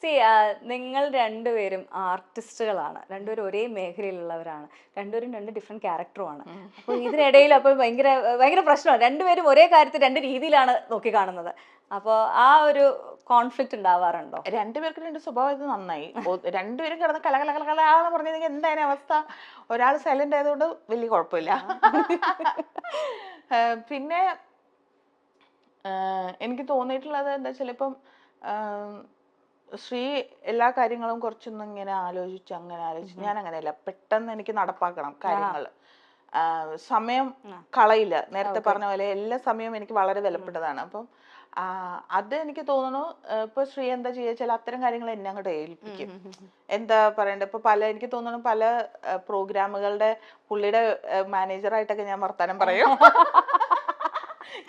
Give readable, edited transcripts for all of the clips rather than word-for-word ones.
C നിങ്ങൾ രണ്ടുപേരും ആർട്ടിസ്റ്റുകളാണ്, രണ്ടുപേരും ഒരേ മേഖലയിലുള്ളവരാണ്, രണ്ടുപേരും രണ്ട് ഡിഫറെന്റ് ക്യാരക്ടറുമാണ്. അപ്പോൾ ഇതിനിടയിൽ അപ്പോൾ ഭയങ്കര ഭയങ്കര പ്രശ്നമാണ്. രണ്ടുപേരും ഒരേ കാര്യത്തിൽ രണ്ട് രീതിയിലാണ് നോക്കി കാണുന്നത്. അപ്പോൾ ആ ഒരു കോൺഫ്ലിക്റ്റ് ഉണ്ടാവാറുണ്ടോ? രണ്ടുപേർക്ക് രണ്ട് സ്വഭാവം നന്നായി. രണ്ടുപേരും കിടന്ന് കലകലകലകലാന്ന് പറഞ്ഞെങ്കിൽ എന്തായാലും അവസ്ഥ. ഒരാൾ സൈലന്റ് ആയതുകൊണ്ട് വലിയ കുഴപ്പമില്ല. പിന്നെ എനിക്ക് തോന്നിയിട്ടുള്ളത് എന്താ വെച്ചാൽ ഇപ്പം ശ്രീ എല്ലാ കാര്യങ്ങളും കുറച്ചൊന്നും ഇങ്ങനെ അങ്ങനെ ആലോചിച്ച് ഞാൻ അങ്ങനെയല്ല, പെട്ടെന്ന് എനിക്ക് നടപ്പാക്കണം കാര്യങ്ങൾ. സമയം കളയില്ല. നേരത്തെ പറഞ്ഞ പോലെ എല്ലാ സമയവും എനിക്ക് വളരെ വിലപ്പെട്ടതാണ്. അപ്പം അത് എനിക്ക് തോന്നുന്നു ഇപ്പൊ ശ്രീ എന്താ ചെയ്യാച്ചാൽ അത്തരം കാര്യങ്ങൾ എന്നെ അങ്ങോട്ട് ഏൽപ്പിക്കും. എന്താ പറയണ്ടേ, ഇപ്പൊ എനിക്ക് തോന്നുന്നു പല പ്രോഗ്രാമുകളുടെ പുള്ളിയുടെ മാനേജറായിട്ടൊക്കെ ഞാൻ വർത്താനം പറയും.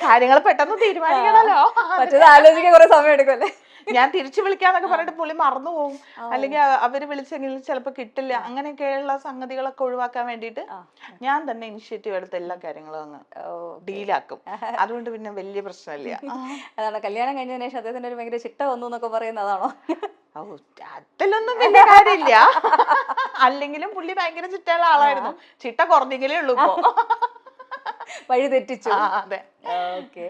കാര്യങ്ങൾ പെട്ടെന്ന് തീരുമാനിക്കണല്ലോ, ആലോചിക്കാൻ കുറെ സമയം എടുക്കുമല്ലേ. ഞാൻ തിരിച്ചു വിളിക്കാന്നൊക്കെ പറഞ്ഞിട്ട് പുള്ളി മറന്നു പോകും, അല്ലെങ്കിൽ അവര് വിളിച്ചെങ്കിൽ ചിലപ്പോൾ കിട്ടില്ല. അങ്ങനെയൊക്കെയുള്ള സംഗതികളൊക്കെ ഒഴിവാക്കാൻ വേണ്ടിയിട്ട് ഞാൻ തന്നെ ഇനിഷ്യേറ്റീവ് എടുത്ത് എല്ലാ കാര്യങ്ങളും അങ്ങ് ഡീലാക്കും. അതുകൊണ്ട് പിന്നെ വലിയ പ്രശ്നമില്ല. അതാണ് കല്യാണം കഴിഞ്ഞതിന് ശേഷം അദ്ദേഹത്തിന് ഒരു ഭയങ്കര ചിട്ട വന്നു എന്നൊക്കെ പറയുന്നതാണോ? അതിലൊന്നും വലിയ കാര്യമില്ല. അല്ലെങ്കിലും പുള്ളി ഭയങ്കര ചിട്ടയുള്ള ആളായിരുന്നു. ചിട്ട കുറഞ്ഞെങ്കിലേ ഉള്ളൂ ഇപ്പോ. വഴി തെറ്റിച്ചു. അതെ. ഓക്കെ.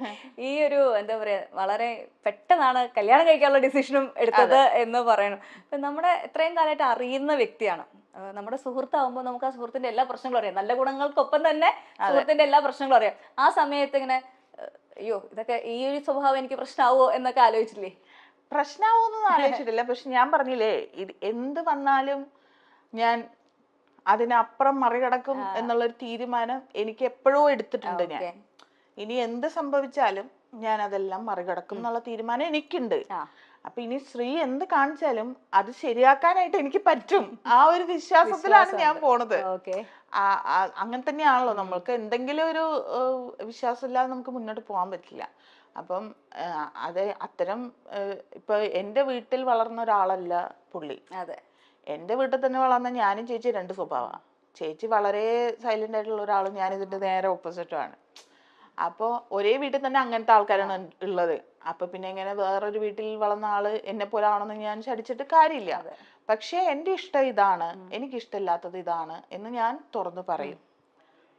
ഈ ഒരു എന്താ പറയാ, വളരെ പെട്ടെന്നാണ് കല്യാണം കഴിക്കാനുള്ള ഡിസിഷനും എടുത്തത് എന്ന് പറയണം. ഇപ്പൊ നമ്മുടെ ഇത്രയും കാലമായിട്ട് അറിയുന്ന വ്യക്തിയാണ്, നമ്മുടെ സുഹൃത്താവുമ്പോൾ നമുക്ക് ആ സുഹൃത്തിന്റെ എല്ലാ പ്രശ്നങ്ങളും അറിയാം. നല്ല ഗുണങ്ങൾക്കൊപ്പം തന്നെ സുഹൃത്തിന്റെ എല്ലാ പ്രശ്നങ്ങളും അറിയാം. ആ സമയത്ത് ഇങ്ങനെ അയ്യോ ഇതൊക്കെ ഈ ഒരു സ്വഭാവം എനിക്ക് പ്രശ്നമാവോ എന്നൊക്കെ ആലോചിച്ചില്ലേ? പ്രശ്നമാവോന്നൊന്നും ആലോചിച്ചിട്ടില്ല. പക്ഷെ ഞാൻ പറഞ്ഞില്ലേ, ഇത് എന്ത് വന്നാലും ഞാൻ അതിനപ്പുറം മറികടക്കും എന്നുള്ളൊരു തീരുമാനം എനിക്ക് എപ്പോഴോ എടുത്തിട്ടുണ്ട് ഞാൻ. ഇനി എന്ത് സംഭവിച്ചാലും ഞാൻ അതെല്ലാം മറികടക്കും എന്നുള്ള തീരുമാനം എനിക്കുണ്ട്. അപ്പൊ ഇനി ശ്രീ എന്ത് കാണിച്ചാലും അത് ശരിയാക്കാനായിട്ട് എനിക്ക് പറ്റും. ആ ഒരു വിശ്വാസത്തിലാണ് ഞാൻ പോണത്. അങ്ങനെ തന്നെയാണല്ലോ, നമ്മൾക്ക് എന്തെങ്കിലും ഒരു വിശ്വാസം ഇല്ലാതെ നമുക്ക് മുന്നോട്ട് പോകാൻ പറ്റില്ല. അപ്പം അത്തരം ഇപ്പൊ എന്റെ വീട്ടിൽ വളർന്ന ഒരാളല്ല പുള്ളി. അതെ. എൻ്റെ വീട്ടിൽ തന്നെ വളർന്ന ഞാനും ചേച്ചി രണ്ട് സ്വഭാവമാണ്. ചേച്ചി വളരെ സൈലന്റ് ആയിട്ടുള്ള ഒരാളും ഞാൻ ഇതിന്റെ നേരെ ഓപ്പോസിറ്റുമാണ്. അപ്പോൾ ഒരേ വീട്ടിൽ തന്നെ അങ്ങനത്തെ ആൾക്കാരാണ് ഉള്ളത്. അപ്പൊ പിന്നെ ഇങ്ങനെ വേറൊരു വീട്ടിൽ വളർന്ന ആള് എന്നെ പോലെ ആണെന്ന് ഞാൻ ശടിച്ചിട്ട് കാര്യമില്ല. പക്ഷെ എൻ്റെ ഇഷ്ടം ഇതാണ്, എനിക്ക് ഇഷ്ടമില്ലാത്തത് ഇതാണ് എന്ന് ഞാൻ തുറന്നു പറയും.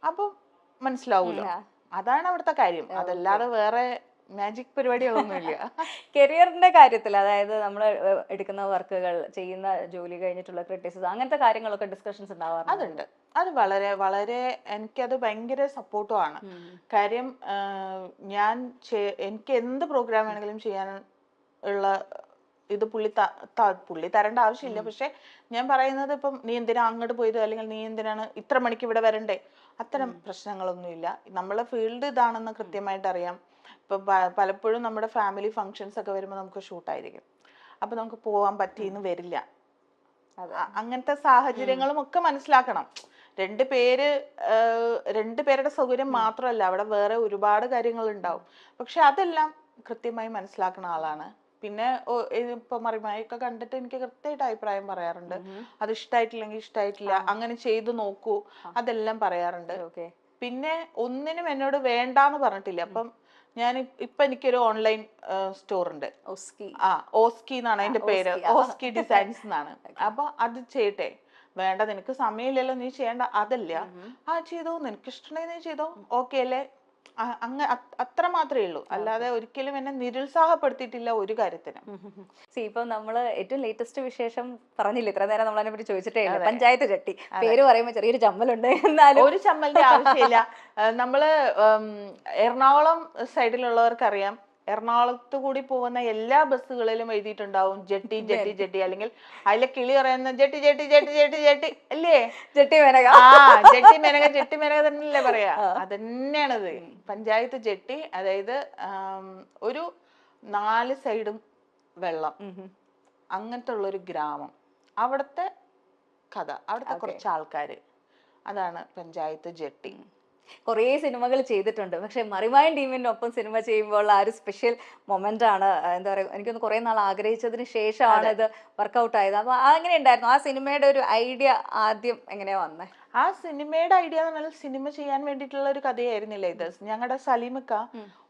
അപ്പം മനസ്സിലാവൂലോ. അതാണ് അവിടുത്തെ കാര്യം. അതല്ലാതെ വേറെ മാജിക് പരിപാടികളൊന്നുമില്ല. കരിയറിന്റെ കാര്യത്തിൽ, അതായത് നമ്മൾ എടുക്കുന്ന വർക്കുകൾ, ചെയ്യുന്ന ജോലി കഴിഞ്ഞിട്ടുള്ള ക്രിറ്റിസിസം, അങ്ങനത്തെ കാര്യങ്ങളൊക്കെ ഡിസ്കഷൻസ് ഉണ്ടാവാറുണ്ട്? അതുണ്ട്. അത് വളരെ വളരെ എനിക്കത് ഭയങ്കര സപ്പോർട്ടും ആണ്. കാര്യം എനിക്ക് എന്ത് പ്രോഗ്രാം വേണമെങ്കിലും ചെയ്യാൻ ഉള്ള ഇത് പുള്ളി തരേണ്ട ആവശ്യമില്ല. പക്ഷെ ഞാൻ പറയുന്നത്, ഇപ്പം നീ എന്തിനാ അങ്ങോട്ട് പോയത്, അല്ലെങ്കിൽ നീ എന്തിനാണ് ഇത്ര മണിക്ക് ഇവിടെ വരണ്ടേ, അത്തരം പ്രശ്നങ്ങളൊന്നുമില്ല. നമ്മളെ ഫീൽഡ് ഇതാണെന്ന് കൃത്യമായിട്ട് അറിയാം. ഇപ്പൊ പലപ്പോഴും നമ്മുടെ ഫാമിലി ഫങ്ഷൻസ് ഒക്കെ വരുമ്പോൾ നമുക്ക് ഷൂട്ടായിരിക്കും. അപ്പൊ നമുക്ക് പോവാൻ പറ്റിയെന്ന് വരില്ല. അങ്ങനത്തെ സാഹചര്യങ്ങളും ഒക്കെ മനസ്സിലാക്കണം. രണ്ടുപേരുടെ സൗകര്യം മാത്രമല്ല, അവിടെ വേറെ ഒരുപാട് കാര്യങ്ങൾ ഉണ്ടാവും. പക്ഷെ അതെല്ലാം കൃത്യമായി മനസ്സിലാക്കുന്ന ആളാണ്. പിന്നെ ഇപ്പൊ മറിമായൊക്കെ കണ്ടിട്ട് എനിക്ക് കൃത്യമായിട്ട് അഭിപ്രായം പറയാറുണ്ട്. അത് ഇഷ്ടമായിട്ടില്ലെങ്കിൽ ഇഷ്ടമായിട്ടില്ല, അങ്ങനെ ചെയ്തു നോക്കൂ, അതെല്ലാം പറയാറുണ്ട്. പിന്നെ ഒന്നിനും എന്നോട് വേണ്ടാന്ന് പറഞ്ഞിട്ടില്ല. അപ്പം ഇപ്പൊ എനിക്കൊരു ഓൺലൈൻ സ്റ്റോർ ഉണ്ട്. ഓസ്കി എന്നാണ് അതിന്റെ പേര്. ഓസ്കി ഡിസൈൻസ് എന്നാണ്. അപ്പൊ അത് ചെയ്യട്ടെ, വേണ്ട നിനക്ക് സമയമില്ലല്ലോ, നീ ചെയ്യണ്ട, അതല്ല. ചെയ്തോ, നിനക്ക് ഇഷ്ടമുണ്ടെങ്കിൽ നീ ചെയ്തോ, ഓക്കെ അല്ലേ, അത്ര മാത്രമേ ഉള്ളൂ. അല്ലാതെ ഒരിക്കലും എന്നെ നിരുത്സാഹപ്പെടുത്തിയിട്ടില്ല ഒരു കാര്യത്തിനും. ഇപ്പൊ നമ്മള് ഏറ്റവും ലേറ്റസ്റ്റ് വിശേഷം പറഞ്ഞില്ല, ഇത്ര നേരം നമ്മളതിനെ പറ്റി ചോദിച്ചിട്ടേ ഇല്ല, പഞ്ചായത്ത് ചട്ടി. പേര് പറയുമ്പോ ചെറിയൊരു ചമ്മലുണ്ട്. എന്നാലും ഒരു ചമ്മലിന്റെ ആവശ്യമില്ല. നമ്മള് എറണാകുളം സൈഡിലുള്ളവർക്കറിയാം, എറണാകുളത്ത് കൂടി പോകുന്ന എല്ലാ ബസ്സുകളിലും എഴുതിയിട്ടുണ്ടാവും ജെട്ടി ജെട്ടി ജെട്ടി, അല്ലെങ്കിൽ അതിലെ കിളി പറയുന്ന jetty jetty jetty jetty jetty അല്ലേ, jetty Menaka. Jetty Menaka, jetty Menaka തന്നെയല്ലേ പറയാ. അതന്നെയാണത് പഞ്ചായത്ത് ജെട്ടി. അതായത് ഒരു 4 സൈഡും വെള്ളം, അങ്ങനത്തെ ഉള്ളൊരു ഗ്രാമം. അവിടുത്തെ കഥ, അവിടുത്തെ കുറച്ച് ആൾക്കാര്, അതാണ് പഞ്ചായത്ത് ജെട്ടി. കുറേ സിനിമകൾ ചെയ്തിട്ടുണ്ട്. പക്ഷെ മറിമായൻ ടീമിനൊപ്പം സിനിമ ചെയ്യുമ്പോൾ ആ ഒരു സ്പെഷ്യൽ മൊമെന്റ് ആണ്. എന്താ പറയുക, എനിക്കൊന്ന് കുറെ നാൾ ആഗ്രഹിച്ചതിന് ശേഷമാണ് ഇത് വർക്ക്ഔട്ട് ആയത്. അപ്പൊ അങ്ങനെ ഉണ്ടായിരുന്നു. ആ സിനിമയുടെ ഒരു ഐഡിയ ആദ്യം എങ്ങനെയാ വന്നേ? ആ സിനിമയുടെ ഐഡിയ എന്ന് പറഞ്ഞാൽ സിനിമ ചെയ്യാൻ വേണ്ടിയിട്ടുള്ള ഒരു കഥയായിരുന്നില്ല ഇത്. ഞങ്ങളുടെ സലീമിക്ക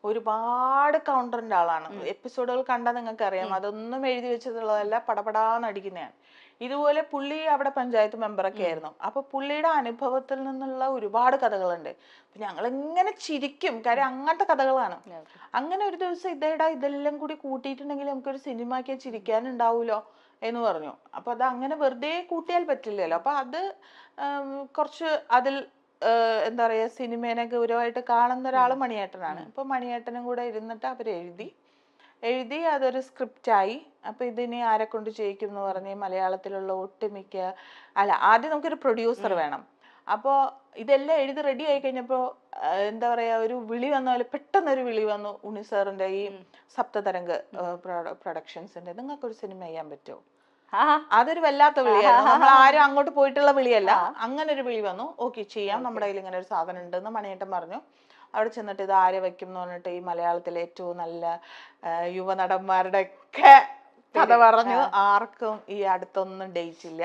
ഒരുപാട് കൗണ്ടറിന്റെ ആളാണ്. എപ്പിസോഡുകൾ കണ്ടാൽ നിങ്ങൾക്ക് അറിയാം, അതൊന്നും എഴുതി വെച്ചിട്ടുള്ളതല്ല, പടപടാന്ന് അടിക്കുന്നതാണ്. ഇതുപോലെ പുള്ളി അവിടെ പഞ്ചായത്ത് മെമ്പറൊക്കെ ആയിരുന്നു. അപ്പൊ പുള്ളിയുടെ അനുഭവത്തിൽ നിന്നുള്ള ഒരുപാട് കഥകളുണ്ട്. ഞങ്ങൾ ഇങ്ങനെ ചിരിക്കും, കാര്യം അങ്ങനത്തെ കഥകളാണ്. അങ്ങനെ ഒരു ദിവസം ഇതെല്ലാം കൂടി കൂട്ടിയിട്ടുണ്ടെങ്കിൽ നമുക്കൊരു സിനിമയ്ക്ക് ചിരിക്കാനുണ്ടാവൂലോ എന്ന് പറഞ്ഞു. അപ്പൊ അത് അങ്ങനെ വെറുതെ കൂട്ടിയാൽ പറ്റില്ലല്ലോ. അപ്പൊ അത് കുറച്ച് അതിൽ എന്താ പറയാ, സിനിമേനെ ഗൗരവമായിട്ട് കാണുന്ന ഒരാൾ മണിയേട്ടനാണ്. അപ്പൊ മണിയേട്ടനും കൂടെ ഇരുന്നിട്ട് എഴുതി അതൊരു സ്ക്രിപ്റ്റായി. അപ്പൊ ഇതിനെ ആരെ കൊണ്ട് ചെയ്യിക്കും എന്ന് പറഞ്ഞ് മലയാളത്തിലുള്ള ഒട്ടുമിക്ക ആദ്യം നമുക്കൊരു പ്രൊഡ്യൂസർ വേണം. അപ്പോ ഇതെല്ലാം എഴുതി റെഡി ആയി കഴിഞ്ഞപ്പോ എന്താ പറയാ, ഒരു വിളി വന്ന പോലെ പെട്ടെന്നൊരു വിളി വന്നു ഉണ്ണി സാറിന്റെ, ഈ സപ്തതരംഗ് പ്രൊഡക്ഷൻസിന്റെ, നിങ്ങൾക്കൊരു സിനിമ ചെയ്യാൻ പറ്റുമോ? അതൊരു വല്ലാത്ത വിളിയായിരുന്നു. നമ്മൾ ആരും അങ്ങോട്ട് പോയിട്ടുള്ള വിളിയല്ല. അങ്ങനെ ഒരു വിളി വന്നു. ഓക്കെ, ചെയ്യാം, നമ്മുടെ കയ്യിൽ ഇങ്ങനെ ഒരു സാധനം ഉണ്ടെന്ന് മണിയേട്ടൻ പറഞ്ഞു. അവിടെ ചെന്നിട്ട് ഇത് ആരെ വെക്കും എന്ന് പറഞ്ഞിട്ട് ഈ മലയാളത്തിലെ ഏറ്റവും നല്ല യുവനടന്മാരുടെ ഒക്കെ കഥ പറഞ്ഞു. ആർക്കും ഈ അടുത്തൊന്നും ഡേറ്റ് ഇല്ല.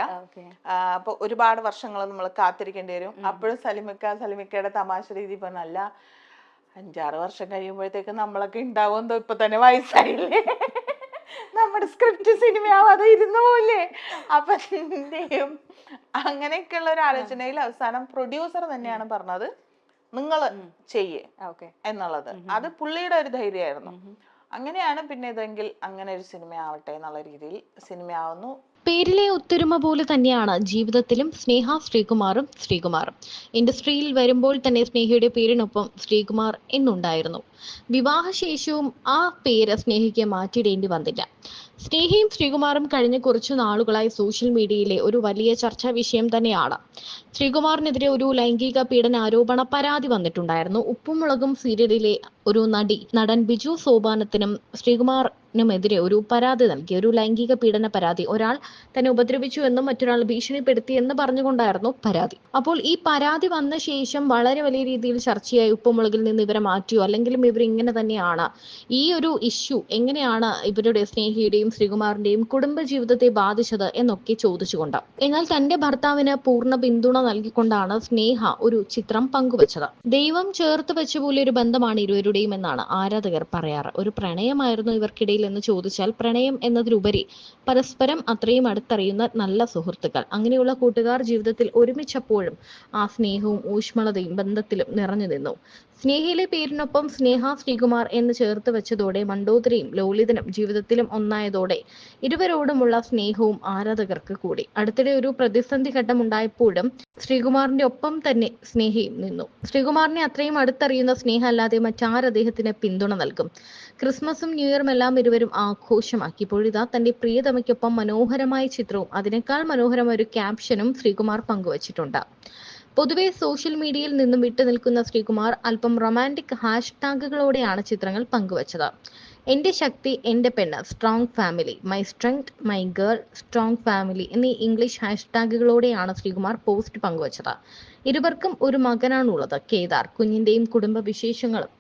അപ്പൊ ഒരുപാട് വർഷങ്ങൾ നമ്മൾ കാത്തിരിക്കേണ്ടി വരും. അപ്പോഴും സലിമിക്കയുടെ തമാശ രീതി പറഞ്ഞല്ല, 5-6 വർഷം കഴിയുമ്പോഴത്തേക്ക് നമ്മളൊക്കെ ഉണ്ടാവുമെന്നോ, ഇപ്പൊ തന്നെ വയസ്സായില്ലേ, നമ്മുടെ സ്ക്രിപ്റ്റ് സിനിമയാവാതെ ഇരുന്നു പോലെ. അപ്പൊ എന്തെയും അങ്ങനെയൊക്കെയുള്ള ഒരു ആലോചനയിൽ അവസാനം പ്രൊഡ്യൂസർ തന്നെയാണ് പറഞ്ഞത് നിങ്ങൾ ചെയ്യേ എന്നുള്ളത്. അത് പുള്ളിയുടെ ഒരു ധൈര്യമായിരുന്നു. അങ്ങനെയാണ് പിന്നെ ഇതെങ്കിൽ അങ്ങനെ ഒരു സിനിമ ആവട്ടെ എന്നുള്ള രീതിയിൽ സിനിമയാവുന്നു. പേരിലെ ഒത്തൊരുമ പോലെ തന്നെയാണ് ജീവിതത്തിലും സ്നേഹ ശ്രീകുമാറും. ഇൻഡസ്ട്രിയിൽ വരുമ്പോൾ തന്നെ സ്നേഹയുടെ പേരിനൊപ്പം ശ്രീകുമാർ എന്നുണ്ടായിരുന്നു. വിവാഹശേഷവും ആ പേര് സ്നേഹയ്ക്ക് മാറ്റിയിടേണ്ടി വന്നില്ല. സ്നേഹയും ശ്രീകുമാറും കഴിഞ്ഞ കുറച്ചു നാളുകളായി സോഷ്യൽ മീഡിയയിലെ ഒരു വലിയ ചർച്ചാ വിഷയം തന്നെയാണ്. ശ്രീകുമാറിനെതിരെ ഒരു ലൈംഗിക പീഡന ആരോപണ പരാതി വന്നിട്ടുണ്ടായിരുന്നു. ഉപ്പും മുളകും സീരിയലിലെ ഒരു നടൻ ബിജു സോപാനത്തിനും ശ്രീകുമാറിനുമെതിരെ ഒരു പരാതി നൽകി. ഒരു ലൈംഗിക പീഡന പരാതി. ഒരാൾ തന്നെ ഉപദ്രവിച്ചു എന്നും മറ്റൊരാൾ ഭീഷണിപ്പെടുത്തി എന്ന് പറഞ്ഞുകൊണ്ടായിരുന്നു പരാതി. അപ്പോൾ ഈ പരാതി വന്ന ശേഷം വളരെ വലിയ രീതിയിൽ ചർച്ചയായി. ഉപ്പുമുളകിൽ നിന്ന് ഇവരെ മാറ്റിയോ, അല്ലെങ്കിലും ഇവർ ഇങ്ങനെ തന്നെയാണ്, ഈ ഒരു ഇഷ്യൂ എങ്ങനെയാണ് ഇവരുടെ സ്നേഹയുടെയും ശ്രീകുമാറിന്റെയും കുടുംബ ജീവിതത്തെ ബാധിച്ചത് എന്നൊക്കെ ചോദിച്ചുകൊണ്ട്. എന്നാൽ തന്റെ ഭർത്താവിന് പൂർണ്ണ പിന്തുണ നൽകിക്കൊണ്ടാണ് സ്നേഹ ഒരു ചിത്രം പങ്കുവച്ചത്. ദൈവം ചേർത്ത് വെച്ച പോലെ ഒരു ബന്ധമാണ് ഇരുവരുടെയും എന്നാണ് ആരാധകർ പറയാറ്. ഒരു പ്രണയമായിരുന്നു ഇവർക്കിടയിൽ എന്ന് ചോദിച്ചാൽ പ്രണയം എന്നതിലുപരി പരസ്പരം അത്രയും അടുത്തറിയുന്ന നല്ല സുഹൃത്തുക്കൾ. അങ്ങനെയുള്ള കൂട്ടുകാർ ജീവിതത്തിൽ ഒരുമിച്ചപ്പോഴും ആ സ്നേഹവും ഊഷ്മളതയും ബന്ധത്തിലും നിറഞ്ഞു നിന്നു. സ്നേഹയിലെ പേരിനൊപ്പം സ്നേഹ ശ്രീകുമാർ എന്ന് ചേർത്ത് വെച്ചതോടെ മണ്ടോദരിയും ലോലിതനും ജീവിതത്തിലും ഒന്നായതോടെ ഇരുവരോടുമുള്ള സ്നേഹവും ആരാധകർക്ക് കൂടി. അടുത്തിടെ ഒരു പ്രതിസന്ധി ഘട്ടം ഉണ്ടായപ്പോഴും ശ്രീകുമാറിന്റെ ഒപ്പം തന്നെ സ്നേഹയും നിന്നു. ശ്രീകുമാറിനെ അത്രയും അടുത്തറിയുന്ന സ്നേഹ അല്ലാതെ മറ്റാർ അദ്ദേഹത്തിന് പിന്തുണ നൽകും? ക്രിസ്മസും ന്യൂ ഇയറും എല്ലാം ഇരുവരും ആഘോഷമാക്കി. ഇപ്പോഴിതാ തന്റെ പ്രിയതമയ്ക്കൊപ്പം മനോഹരമായ ചിത്രവും അതിനേക്കാൾ മനോഹരമായ ഒരു ക്യാപ്ഷനും ശ്രീകുമാർ പങ്കുവച്ചിട്ടുണ്ട്. പൊതുവെ സോഷ്യൽ മീഡിയയിൽ നിന്നും വിട്ടുനിൽക്കുന്ന ശ്രീകുമാർ അല്പം റൊമാൻറ്റിക് ഹാഷ്ടാഗുകളോടെയാണ് ചിത്രങ്ങൾ പങ്കുവച്ചത്. എന്റെ ശക്തി, എന്റെ പെണ്ണ്, strong family, my strength, my girl, strong family എന്നീ ഇംഗ്ലീഷ് ഹാഷ്ടാഗുകളോടെയാണ് ശ്രീകുമാർ പോസ്റ്റ് പങ്കുവച്ചത്. ഇരുവർക്കും ഒരു മകനാണുള്ളത്, കേദാർ. കുഞ്ഞിന്റെയും കുടുംബ വിശേഷങ്ങളും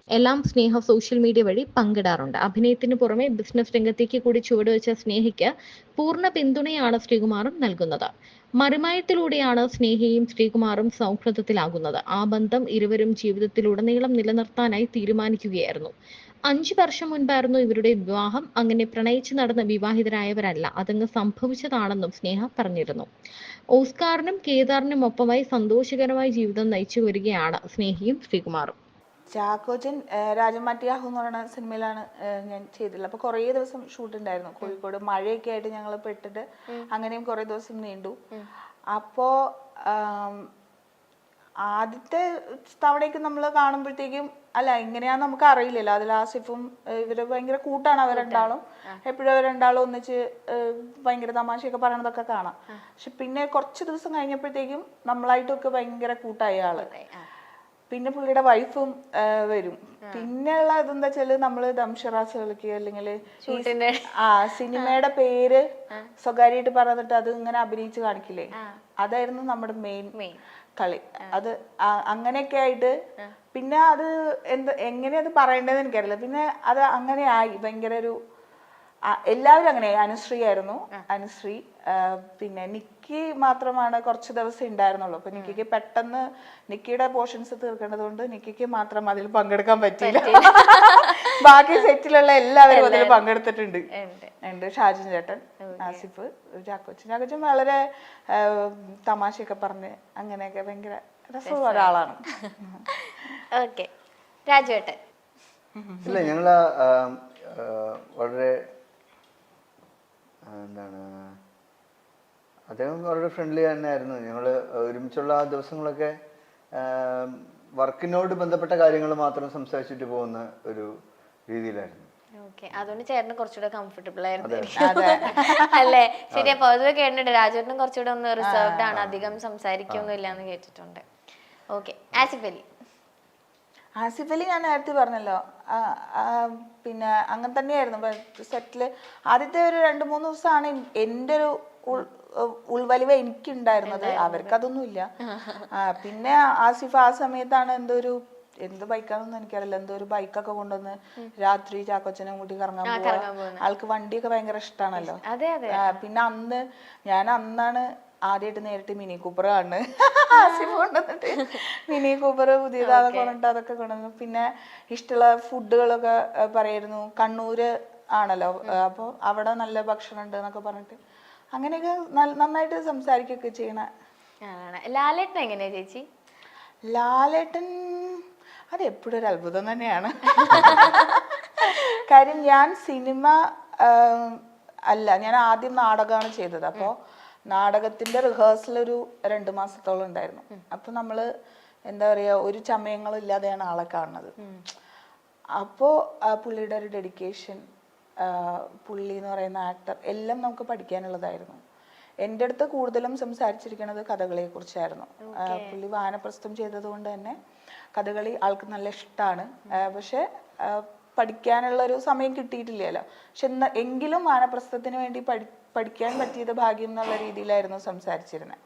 എല്ലാം സ്നേഹ സോഷ്യൽ മീഡിയ വഴി പങ്കിടാറുണ്ട്. അഭിനയത്തിന് പുറമെ ബിസിനസ് രംഗത്തേക്ക് കൂടി ചുവടുവെച്ച സ്നേഹയ്ക്ക് പൂർണ്ണ പിന്തുണയാണ് ശ്രീകുമാറും നൽകുന്നത്. മറിമായത്തിലൂടെയാണ് സ്നേഹയും ശ്രീകുമാറും സൗഹൃദത്തിലാകുന്നത്. ആ ബന്ധം ഇരുവരും ജീവിതത്തിലുടനീളം നിലനിർത്താനായി തീരുമാനിക്കുകയായിരുന്നു. 5 വർഷം മുൻപായിരുന്നു ഇവരുടെ വിവാഹം. അങ്ങനെ പ്രണയിച്ച് നടന്ന് വിവാഹിതരായവരല്ല, അതങ്ങ് സംഭവിച്ചതാണെന്നും സ്നേഹ പറഞ്ഞിരുന്നു. ഓസ്കാറിനും കേദാറിനും ഒപ്പമായി സന്തോഷകരമായ ജീവിതം നയിച്ചു വരികയാണ് സ്നേഹയും ശ്രീകുമാറും. ചാക്കോച്ചൻ രാജമാറ്റിയാഹു എന്ന് പറയുന്ന സിനിമയിലാണ് ഞാൻ ചെയ്തിട്ടുള്ളത്. അപ്പൊ കുറേ ദിവസം ഷൂട്ട് ഉണ്ടായിരുന്നു കോഴിക്കോട്. മഴയൊക്കെ ആയിട്ട് ഞങ്ങൾ പെട്ടിട്ട് അങ്ങനെയും കുറേ ദിവസം നീണ്ടു. അപ്പോ ആദ്യത്തെ തവണയ്ക്ക് നമ്മൾ കാണുമ്പോഴത്തേക്കും ഇങ്ങനെയാന്ന് നമുക്ക് അറിയില്ലല്ലോ. അതിൽ ആസിഫും ഇവര് ഭയങ്കര കൂട്ടാണ്. അവർ രണ്ടാളും എപ്പോഴും അവർ രണ്ടാളും ഒന്നിച്ച് ഭയങ്കര തമാശയൊക്കെ പറയണതൊക്കെ കാണാം. പക്ഷെ പിന്നെ കുറച്ച് ദിവസം കഴിഞ്ഞപ്പോഴത്തേക്കും നമ്മളായിട്ടൊക്കെ ഭയങ്കര കൂട്ടായ ആള്. പിന്നെ പുള്ളിയുടെ വൈഫും വരും. പിന്നെയുള്ള ഇതെന്താ വെച്ചാല് നമ്മള് ദംഷറാസ് കളിക്കുക, അല്ലെങ്കിൽ സിനിമയുടെ പേര് സ്വകാര്യമായിട്ട് പറഞ്ഞിട്ട് അത് ഇങ്ങനെ അഭിനയിച്ച് കാണിക്കില്ലേ, അതായിരുന്നു നമ്മുടെ മെയിൻ കളി. അത് അങ്ങനെയൊക്കെ ആയിട്ട് പിന്നെ അത് എങ്ങനെയത് പറയേണ്ടതെന്ന് എനിക്കറിയില്ല. പിന്നെ അത് അങ്ങനെ ആയി ഭയങ്കര ഒരു എല്ലാവരും അങ്ങനെ. അനുശ്രീ ആയിരുന്നു, അനുശ്രീ. പിന്നെ നിക്കി മാത്രമാണ് കുറച്ച് ദിവസം ഉണ്ടായിരുന്നുള്ളൂ. അപ്പൊ നിക്കിക്ക് പെട്ടെന്ന് നിക്കിയുടെ പോർഷൻസ് തീർക്കേണ്ടത് കൊണ്ട് നിക്കിക്ക് മാത്രം അതിൽ പങ്കെടുക്കാൻ പറ്റിയില്ല. ബാക്കി സെറ്റിലുള്ള എല്ലാവരും അതിൽ പങ്കെടുത്തിട്ടുണ്ട്. ഉണ്ട് ഷാജിൻ ചേട്ടൻ, ആസിഫ്, ചാക്കോച്ചൻ വളരെ തമാശയൊക്കെ പറഞ്ഞ് അങ്ങനെയൊക്കെ ഭയങ്കര രസമുള്ള ഒരാളാണ്. ഓക്കെ, രാജുവേട്ടൻ. ഇല്ല, ഞങ്ങള് വളരെ എന്താണ്, അദ്ദേഹം വളരെ ഫ്രണ്ട്ലി തന്നെയായിരുന്നു. ഞങ്ങൾ ഒരുമിച്ചുള്ള ആ ദിവസങ്ങളൊക്കെ വർക്കിനോട് ബന്ധപ്പെട്ട കാര്യങ്ങൾ മാത്രം സംസാരിച്ചിട്ട് പോകുന്ന ഒരു രീതിയിലായിരുന്നു. ഓക്കെ, അതുകൊണ്ട് ചേട്ടന് കുറച്ചുകൂടെ കംഫർട്ടബിൾ ആയിരുന്നു അല്ലേ? ശരിയാ, പൊതുവെ കേട്ടിട്ടുണ്ട് രാജുവേട്ടനും കുറച്ചുകൂടെ ഒന്ന് റിസർവ്ഡ് ആണ്, അധികം സംസാരിക്കൊന്നും ഇല്ലാന്ന് കേട്ടിട്ടുണ്ട്. ഓക്കെ, ആസിഫ് അലി. ആസിഫ് അലി ഞാൻ നേരത്തെ പറഞ്ഞല്ലോ, പിന്നെ അങ്ങനെ തന്നെയായിരുന്നു സെറ്റില്. ആദ്യത്തെ ഒരു 2-3 ദിവസമാണ് എൻ്റെ ഒരു ഉൾവലിവ് എനിക്കുണ്ടായിരുന്നത്. അവർക്ക് അതൊന്നും ഇല്ല. പിന്നെ ആസിഫ് ആ സമയത്താണ് എന്ത് ബൈക്കാണെന്ന് എനിക്കറിയില്ല, എന്തോ ഒരു ബൈക്കൊക്കെ കൊണ്ടുവന്ന് രാത്രി ചാക്കോച്ചനെ കൂട്ടി കറങ്ങാൻ പോവാ. ആൾക്ക് വണ്ടിയൊക്കെ ഭയങ്കര ഇഷ്ടമാണല്ലോ. പിന്നെ അന്നാണ് ആദ്യമായിട്ട് നേരിട്ട് മിനി കൂപ്പർ കാണുന്നത്. ആസിഫ് കൊണ്ടുവന്നിട്ട് മിനി കൂപ്പർ പുതിയതാണെന്ന് പറഞ്ഞിട്ട് അതൊക്കെ കൊണ്ടുവന്നു. പിന്നെ ഇഷ്ടമുള്ള ഫുഡുകളൊക്കെ പറയായിരുന്നു. കണ്ണൂര് ആണല്ലോ, അപ്പോൾ അവിടെ നല്ല ഭക്ഷണം ഉണ്ട് എന്നൊക്കെ പറഞ്ഞിട്ട് അങ്ങനെയൊക്കെ നന്നായിട്ട് സംസാരിക്കുകയൊക്കെ ചെയ്യണ. ലാലേട്ടൻ എങ്ങനെയാ ചേച്ചി? ലാലേട്ടൻ അത് എപ്പോഴും ഒരു അത്ഭുതം തന്നെയാണ്. കാര്യം ഞാൻ സിനിമ അല്ല, ഞാൻ ആദ്യം നാടകമാണ് ചെയ്തത്. അപ്പോൾ നാടകത്തിന്റെ റിഹേഴ്സൽ ഒരു 2 മാസത്തോളം ഉണ്ടായിരുന്നു. അപ്പൊ നമ്മള് എന്താ പറയാ, ഒരു ചമയങ്ങളും ഇല്ലാതെയാണ് ആളെ കാണുന്നത്. അപ്പോൾ പുള്ളിയുടെ ഒരു ഡെഡിക്കേഷൻ, പുള്ളി എന്ന് പറയുന്ന ആക്ടർ, എല്ലാം നമുക്ക് പഠിക്കാനുള്ളതായിരുന്നു. എൻ്റെ അടുത്ത് കൂടുതലും സംസാരിച്ചിരിക്കുന്നത് കഥകളിയെ കുറിച്ചായിരുന്നു. പുള്ളി വാനപ്രസ്ഥം ചെയ്തത് കൊണ്ട് തന്നെ കഥകളി ആൾക്ക് നല്ല ഇഷ്ടമാണ്. പക്ഷെ പഠിക്കാനുള്ള ഒരു സമയം കിട്ടിയിട്ടില്ലല്ലോ. പക്ഷെ എങ്കിലും വാനപ്രസ്ഥത്തിന് വേണ്ടി പഠിക്കാൻ പറ്റിയത് ഭാഗ്യം എന്നുള്ള രീതിയിലായിരുന്നു സംസാരിച്ചിരുന്നത്.